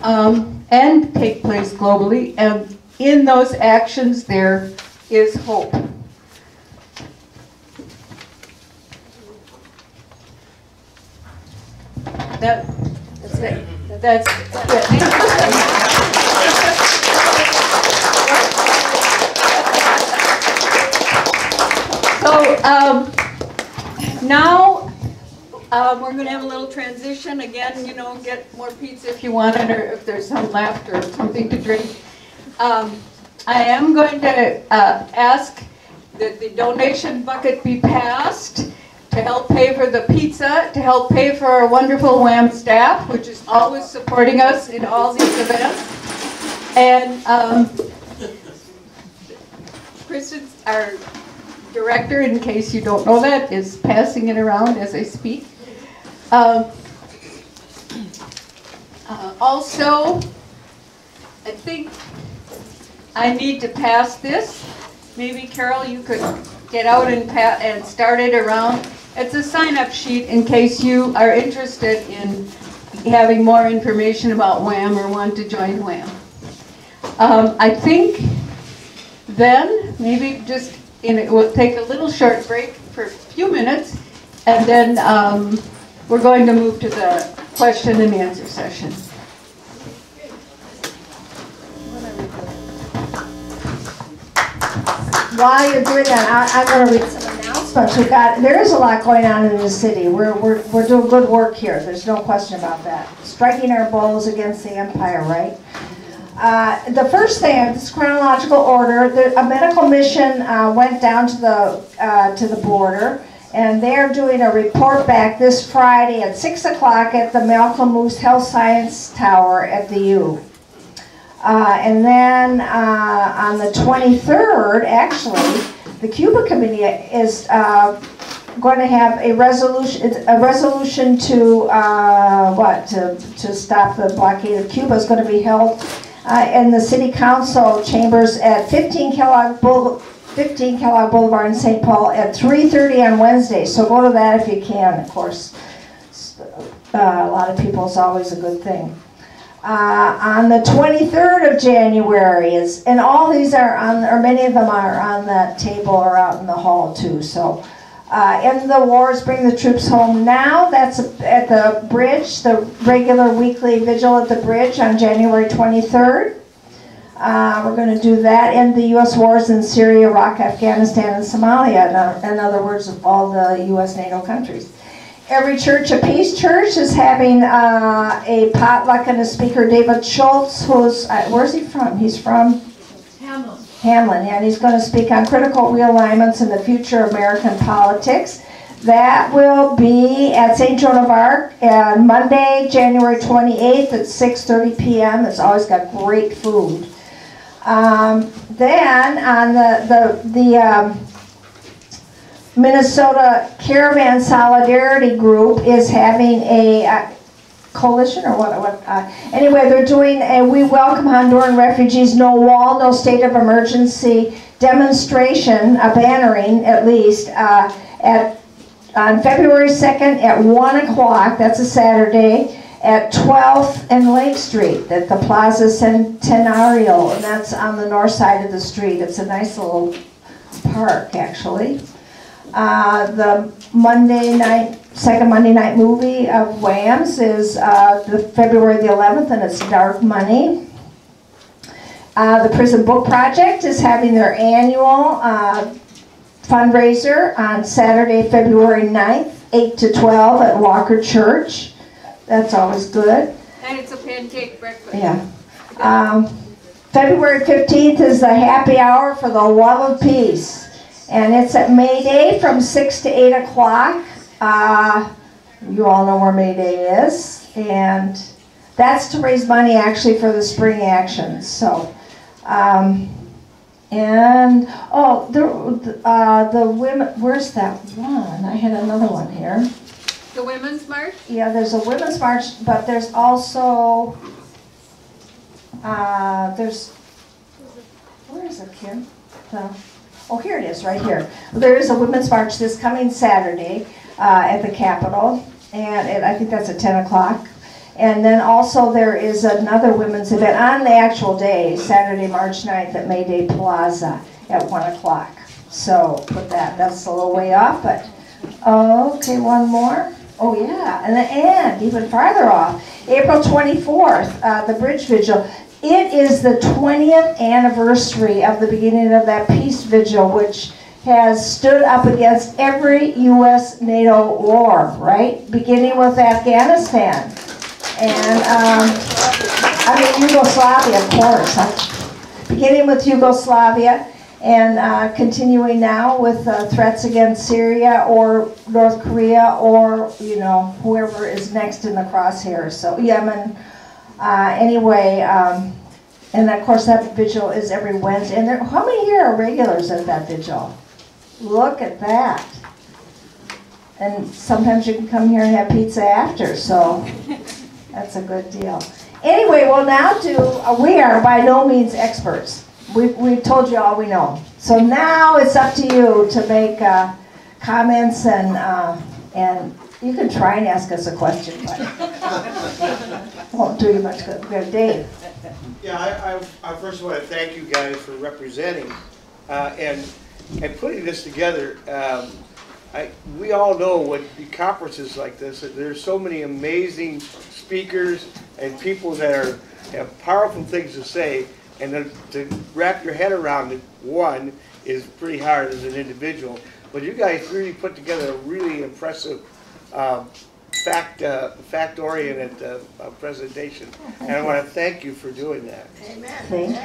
and take place globally. And in those actions there is hope. That's it. That's it. So now we're going to have a little transition. Again, you know, get more pizza if you want it, or if there's some left, or something to drink. I am going to ask that the donation bucket be passed to help pay for the pizza, to help pay for our wonderful WAMM staff, which is always supporting us in all these events. And Kristen, our director, in case you don't know that, is passing it around as I speak. Also, I think I need to pass this. Maybe Carol, you could get out and start it around. It's a sign-up sheet in case you are interested in having more information about WAMM or want to join WAMM. I think then maybe just we'll take a little short break for a few minutes, and then we're going to move to the question and answer session. While you're doing that, I'm going to read some announcements. There is a lot going on in the city. We're doing good work here. There's no question about that. Striking our blows against the empire, right? The first thing, this chronological order, a medical mission went down to the border, and they're doing a report back this Friday at 6 o'clock at the Malcolm Moose Health Science Tower at the U. And then on the 23rd, actually, the Cuba Committee is going to have a resolution to to stop the blockade of Cuba is going to be held in the City Council chambers at 15 Kellogg Boulevard in St. Paul at 3:30 on Wednesday. So go to that if you can, of course. A lot of people is always a good thing. On the 23rd of January, and all these are on, or many of them are on that table or out in the hall too. So, end the wars, bring the troops home now. That's at the bridge, the regular weekly vigil at the bridge on January 23rd. We're going to do that. End the U.S. wars in Syria, Iraq, Afghanistan, and Somalia. In other words, all the U.S. NATO countries. Every Church of Peace Church is having a potluck and a speaker. David Schultz, who's, where's he from? He's from? Hamlin, yeah, and he's going to speak on critical realignments in the future of American politics. That will be at St. Joan of Arc on Monday, January 28th at 6:30 p.m. It's always got great food. Then on the Minnesota Caravan Solidarity Group is having a coalition or what anyway, they're doing a We Welcome Honduran Refugees, No Wall, No State of Emergency demonstration, a bannering at least, on February 2nd at 1 o'clock, that's a Saturday, at 12th and Lake Street at the Plaza Centenario, and that's on the north side of the street. It's a nice little park, actually. The second Monday night movie of WAMM's is the February the 11th, and it's Dark Money. The Prison Book Project is having their annual fundraiser on Saturday, February 9th, 8 to 12 at Walker Church. That's always good. And it's a pancake breakfast. Yeah. February 15th is the happy hour for the love of peace. And it's at May Day from 6 to 8 o'clock. You all know where May Day is. And that's to raise money actually for the spring actions. So, the women, where's that one? I had another one here. The Women's March? Yeah, there's a Women's March, but there's also, where is it, Kim? Oh, here it is, right here. There is a Women's March this coming Saturday at the Capitol, and I think that's at 10 o'clock. And then also there is another women's event on the actual day, Saturday, March 9th at Mayday Plaza at 1 o'clock. So put that's a little way off, but okay, one more. Oh yeah, and even farther off, April 24th, the Bridge Vigil. It is the 20th anniversary of the beginning of that peace vigil, which has stood up against every U.S. NATO war, right? Beginning with Afghanistan. And, Yugoslavia, of course. Beginning with Yugoslavia and continuing now with threats against Syria or North Korea or, whoever is next in the crosshairs. So Yemen. And of course that vigil is every Wednesday. And how many here are regulars at that vigil? Look at that. And sometimes you can come here and have pizza after, so that's a good deal. Anyway, we'll now we are by no means experts. we've told you all we know. So now it's up to you to make comments, and you can try and ask us a question, but won't do you much good. We have Dave. Yeah, I first want to thank you guys for representing and putting this together. We all know what conferences like this, there's so many amazing speakers and people that have powerful things to say, and to wrap your head around it, one, is pretty hard as an individual. But you guys really put together a really impressive fact-oriented presentation, and I want to thank you for doing that. Amen. Thank you.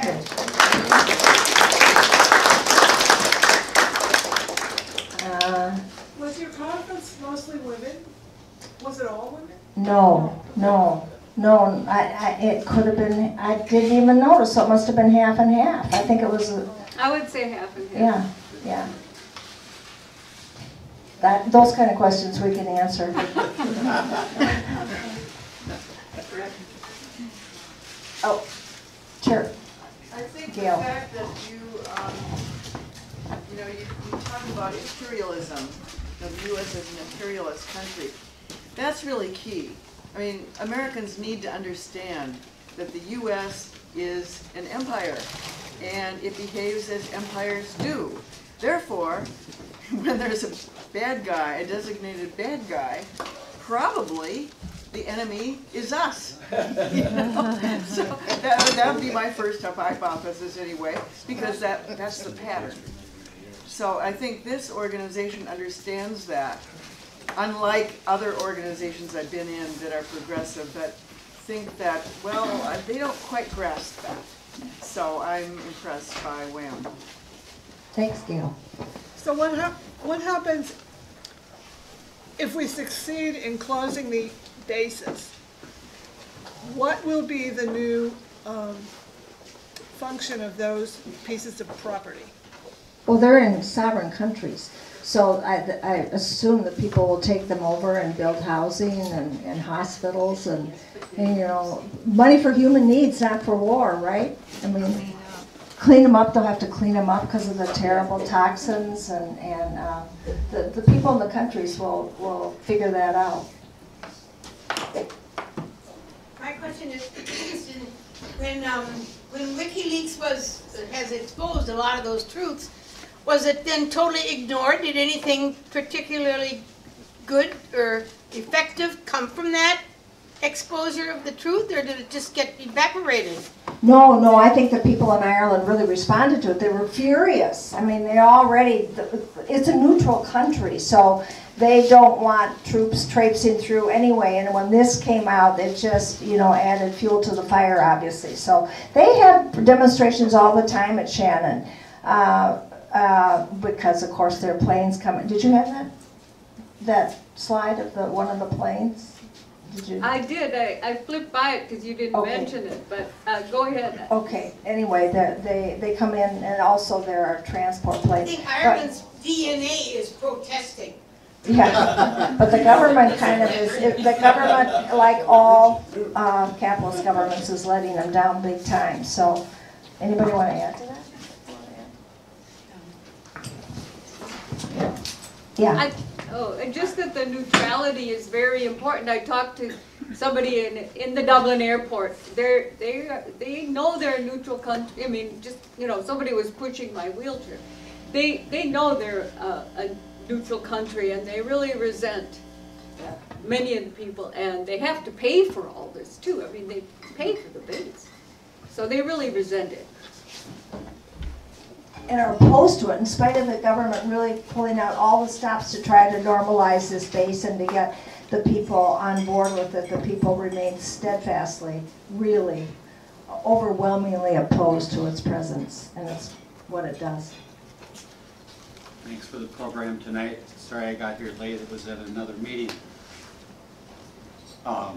Was your conference mostly women? Was it all women? No. It could have been. I didn't even notice. So it must have been half and half. I think it was. I would say half and half. Yeah. Those kind of questions we can answer. Oh, sure. I think Gail. the fact that you talk about imperialism, the U.S. as an imperialist country, that's really key. I mean, Americans need to understand that the U.S. is an empire, and it behaves as empires do. Therefore, when there's a bad guy, a designated bad guy, probably the enemy is us. So that would be my first hypothesis anyway, because that's the pattern. So I think this organization understands that, unlike other organizations I've been in that are progressive that think that, well, they don't quite grasp that. So I'm impressed by WAMM. Thanks, Gail. So what happens if we succeed in closing the bases? What will be the new function of those pieces of property? Well, they're in sovereign countries, so I assume that people will take them over and build housing and hospitals and money for human needs, not for war, right? I mean, clean them up. They'll have to clean them up because of the terrible toxins, and the people in the countries will figure that out. My question is, when WikiLeaks has exposed a lot of those truths, was it then totally ignored? Did anything particularly good or effective come from that exposure of the truth, or did it just get evaporated? No, I think the people in Ireland really responded to it. They were furious. I mean, it's a neutral country, so they don't want troops traipsing through anyway, and when this came out, it just, added fuel to the fire, obviously. So they have demonstrations all the time at Shannon, because, of course, there are planes coming. Did you have that slide of one of the planes? Did you? I did. I flipped by it because you didn't mention it, but go ahead. Okay. Anyway, they come in, and also there are transport planes. I think Ireland's DNA is protesting. Yeah, but the government kind of is. The government, like all capitalist governments, is letting them down big time. So, anybody want to add to that? Yeah. Just that the neutrality is very important. I talked to somebody in the Dublin airport. They know they're a neutral country. I mean, just somebody was pushing my wheelchair. They know they're a neutral country, and they really resent many of the people, and they have to pay for all this too. I mean, they pay for the base, so they really resent it. And are opposed to it, in spite of the government really pulling out all the stops to try to normalize this base and to get the people on board with it. The people remain steadfastly, really, overwhelmingly opposed to its presence, and it's what it does. Thanks for the program tonight. Sorry I got here late. It was at another meeting. A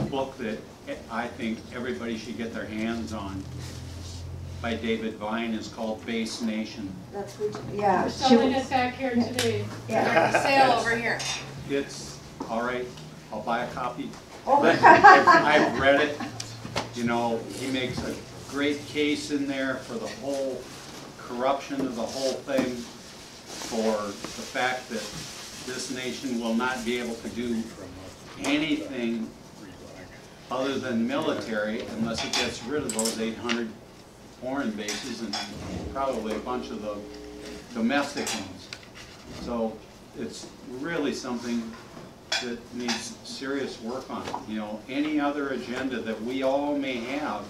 book that I think everybody should get their hands on by David Vine is called Base Nation. That's good. Yeah. We're selling it back here today. Yeah. Sale over here. It's all right. I'll buy a copy. Oh. I've read it. You know, he makes a great case in there for the whole corruption of the whole thing, for the fact that this nation will not be able to do anything other than military unless it gets rid of those 800 foreign bases and probably a bunch of the domestic ones. So it's really something that needs serious work on. You know, any other agenda that we all may have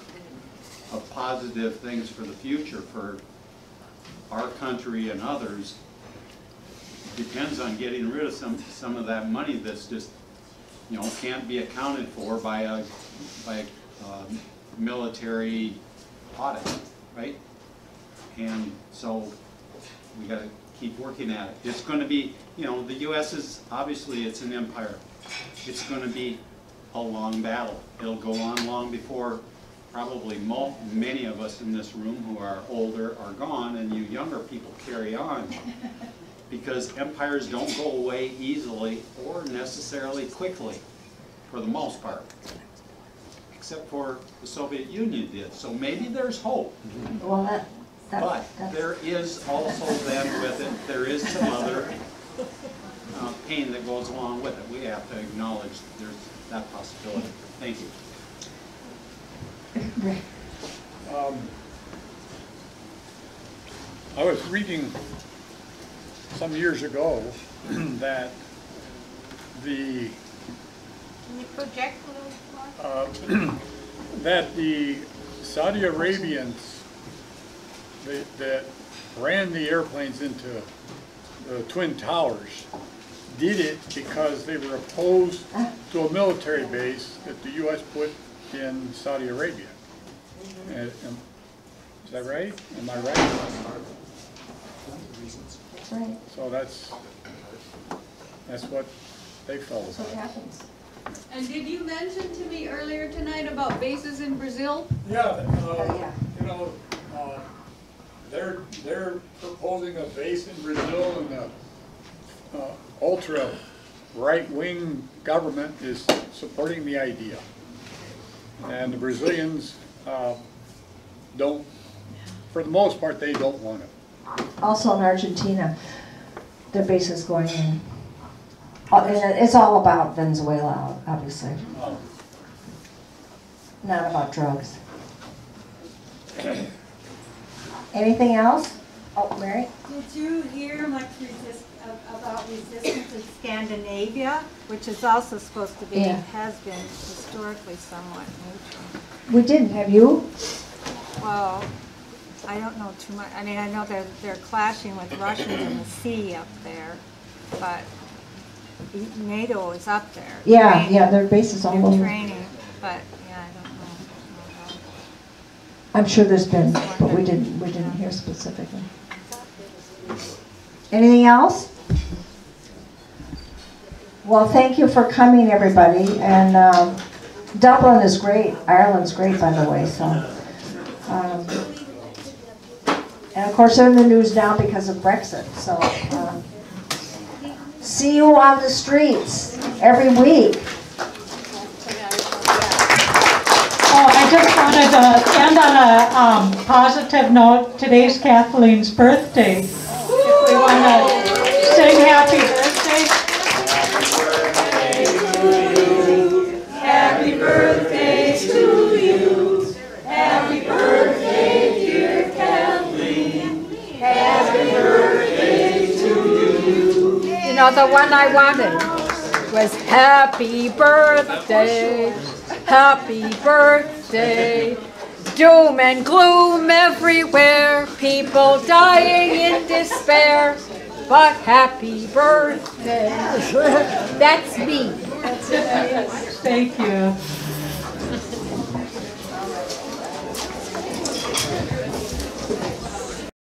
of positive things for the future for our country and others depends on getting rid of some of that money that's just, you know, can't be accounted for by a military audit, right? And so we got to keep working at it. It's going to be, you know, the U.S. is obviously, it's an empire. It's going to be a long battle. It'll go on long before probably many of us in this room who are older are gone, and you younger people carry on. Because empires don't go away easily or necessarily quickly, for the most part, except for the Soviet Union did. So maybe there's hope. Well, But there is also then with it, there is some other pain that goes along with it. We have to acknowledge there's that possibility. Thank you. I was reading some years ago that the Can you project a little more? that the Saudi Arabians that ran the airplanes into the Twin Towers did it because they were opposed to a military base that the U.S. put in Saudi Arabia. Is that right? Am I right? that's right. So that's what they felt That's what about. happens. And did you mention to me earlier tonight about bases in Brazil? Yeah, yeah. you know, they're proposing a base in Brazil, and the ultra right-wing government is supporting the idea. And the Brazilians don't, for the most part, they don't want it. Also in Argentina, their base is going in. And it's all about Venezuela, obviously. Not about drugs. Anything else? Oh, Mary? Did you hear much about resistance in Scandinavia, which is also supposed to be, Yeah. has been historically somewhat neutral? We didn't, have you? Well, I don't know too much. I mean, I know they're clashing with Russians in the sea up there, but NATO is up there. Yeah, training. yeah, their base is all They're over. training, but yeah, I don't know. I'm sure there's been, but we didn't hear specifically. Anything else? Well, thank you for coming, everybody. And Dublin is great. Ireland's great, by the way. So, and of course, they're in the news now because of Brexit. So, see you on the streets every week. Oh, I just wanted to end on a positive note. Today's Kathleen's birthday. If we want to sing happy birthday. Happy birthday to you. Happy birthday, dear Kathleen. Happy birthday to you. You know, the one I wanted was happy birthday, happy birthday. Doom and gloom everywhere, people dying in despair, but happy birthday. That's me. Thank you.